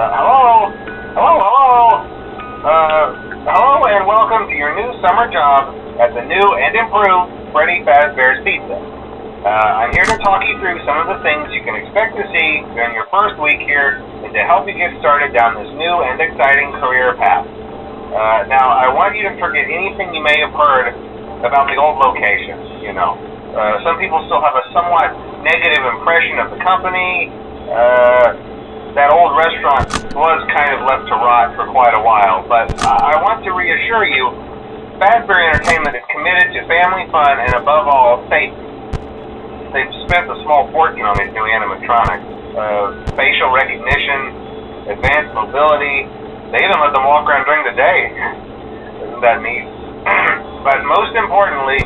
Hello? Hello and welcome to your new summer job at the new and improved Freddy Fazbear's Pizza. I'm here to talk you through some of the things you can expect to see during your first week here and to help you get started down this new and exciting career path. Now, I want you to forget anything you may have heard about the old location, some people still have a somewhat negative impression of the company. That old restaurant was kind of left to rot for quite a while, but I want to reassure you, Fazbear Entertainment is committed to family fun and above all, safety. They've spent a small fortune on these new animatronics. Facial recognition, advanced mobility, they even let them walk around during the day. Isn't that neat? But most importantly,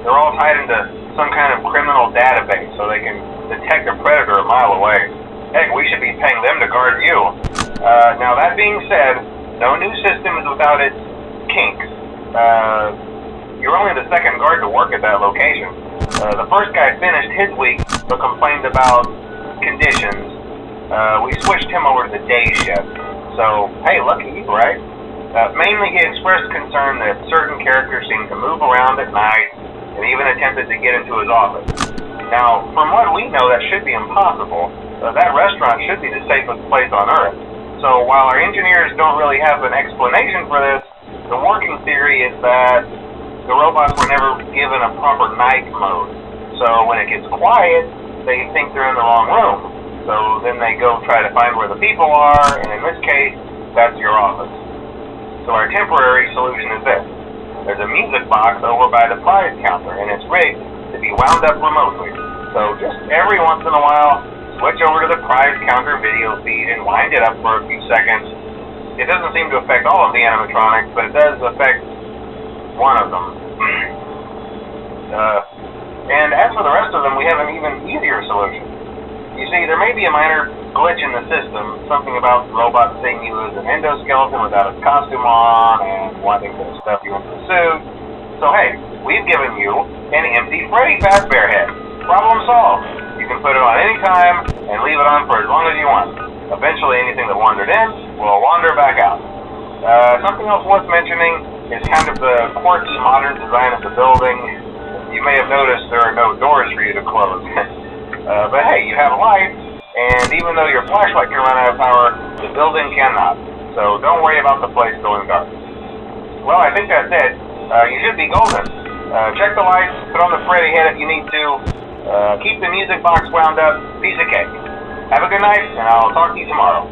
they're all tied into some kind of criminal database so they can detect a predator a mile away. Heck, we should be paying them to guard you. Now, that being said, no new system is without its kinks. You're only the second guard to work at that location. The first guy finished his week but complained about conditions. We switched him over to the day shift. So, hey, lucky you, right? Mainly he expressed concern that certain characters seemed to move around at night and even attempted to get into his office. Now, from what we know, that should be impossible. That restaurant should be the safest place on Earth. So while our engineers don't really have an explanation for this, the working theory is that the robots were never given a proper night mode. So when it gets quiet, they think they're in the wrong room. So then they go try to find where the people are, and in this case, that's your office. So our temporary solution is this. There's a music box over by the prize counter, and it's rigged to be wound up remotely. So just every once in a while, switch over to the prize counter video feed and wind it up for a few seconds. It doesn't seem to affect all of the animatronics, but it does affect one of them. And as for the rest of them, we have an even easier solution. You see, there may be a minor glitch in the system, something about the robot seeing you as an endoskeleton without its costume on and wanting to stuff you into a suit. So hey, we've given you an empty Freddy Fazbear head. Problem solved. You can put it on any time and leave it on for as long as you want. Eventually anything that wandered in will wander back out. Something else worth mentioning is kind of the quirky modern design of the building. You may have noticed there are no doors for you to close. But hey, you have a light, and even though your flashlight can run out of power, the building cannot. So don't worry about the place going dark. Well, I think that's it. You should be golden. Check the lights, put on the Freddy head if you need to. Keep the music box wound up. Piece of cake. Have a good night, and I'll talk to you tomorrow.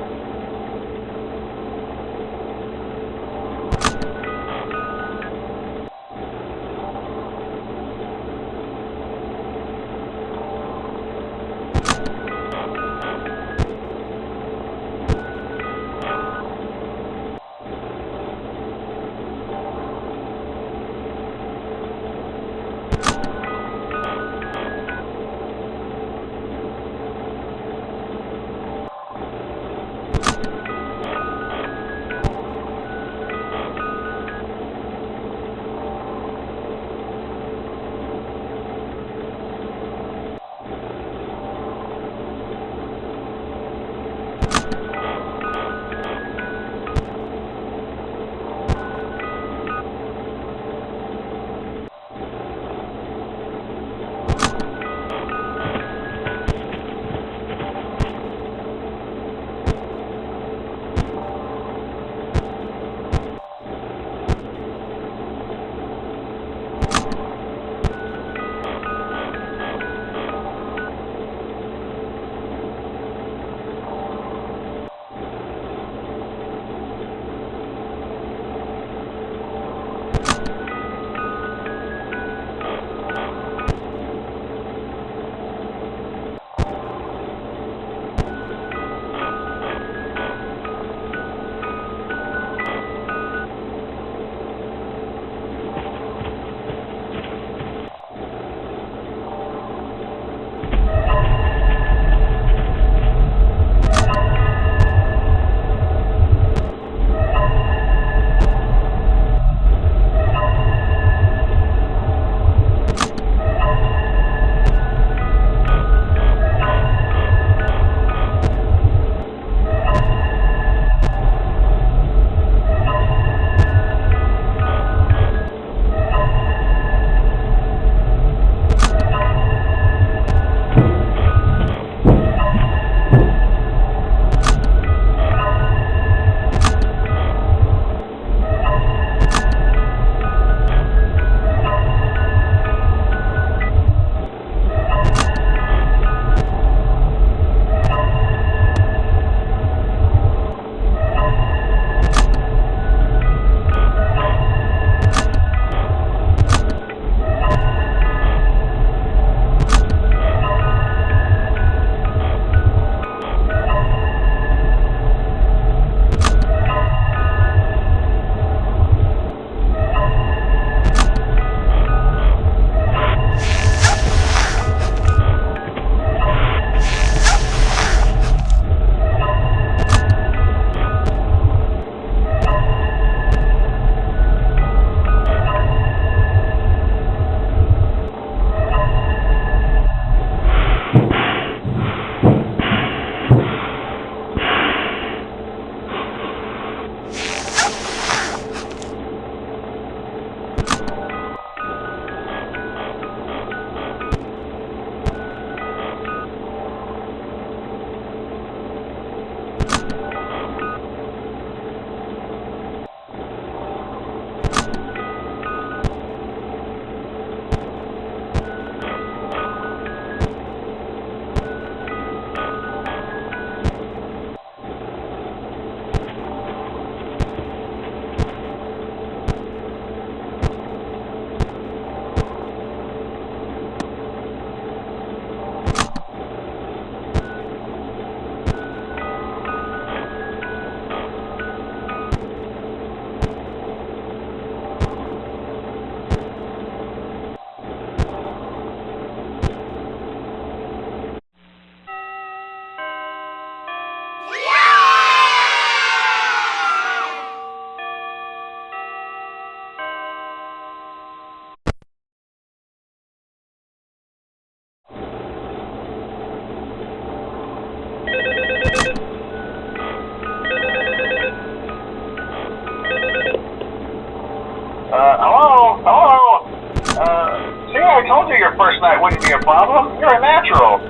problem? You're a natural.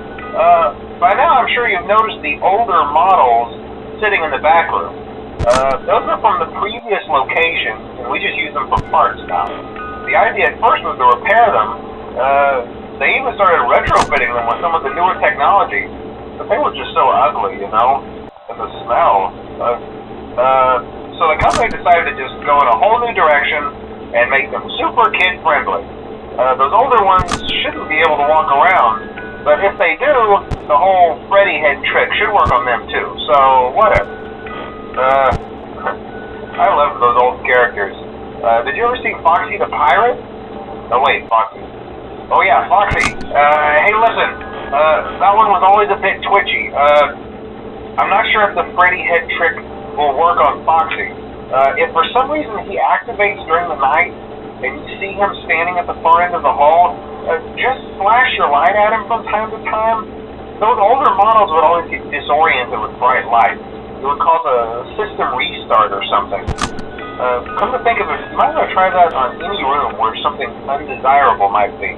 By now I'm sure you've noticed the older models sitting in the back room. Those are from the previous location, and we just use them for parts now. The idea at first was to repair them. They even started retrofitting them with some of the newer technology, but they were just so ugly, you know, and the smell. So the company decided to just go in a whole new direction and make them super kid-friendly. Those older ones shouldn't be able to walk around, but if they do, the whole Freddy head trick should work on them too, so whatever. I love those old characters. Did you ever see Foxy the Pirate? Oh wait, Foxy. Oh yeah, Foxy. Hey listen, that one was always a bit twitchy. I'm not sure if the Freddy head trick will work on Foxy. If for some reason he activates during the night, and you see him standing at the far end of the hall, just flash your light at him from time to time. Those older models would always get disoriented with bright light. It would cause a system restart or something. Come to think of it, you might want to try that on any room where something undesirable might be.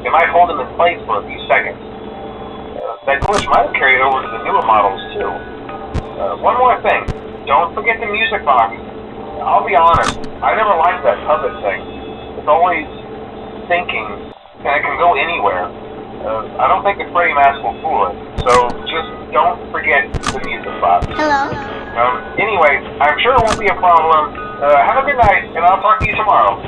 It might hold him in place for a few seconds. That glitch might have carried over to the newer models too. One more thing, don't forget the music box. I'll be honest, I never liked that puppet thing. It's always thinking, and it can go anywhere. I don't think the Freddy mask will fool it, so just don't forget the music box. Hello? Anyway, I'm sure it won't be a problem. Have a good night, and I'll talk to you tomorrow.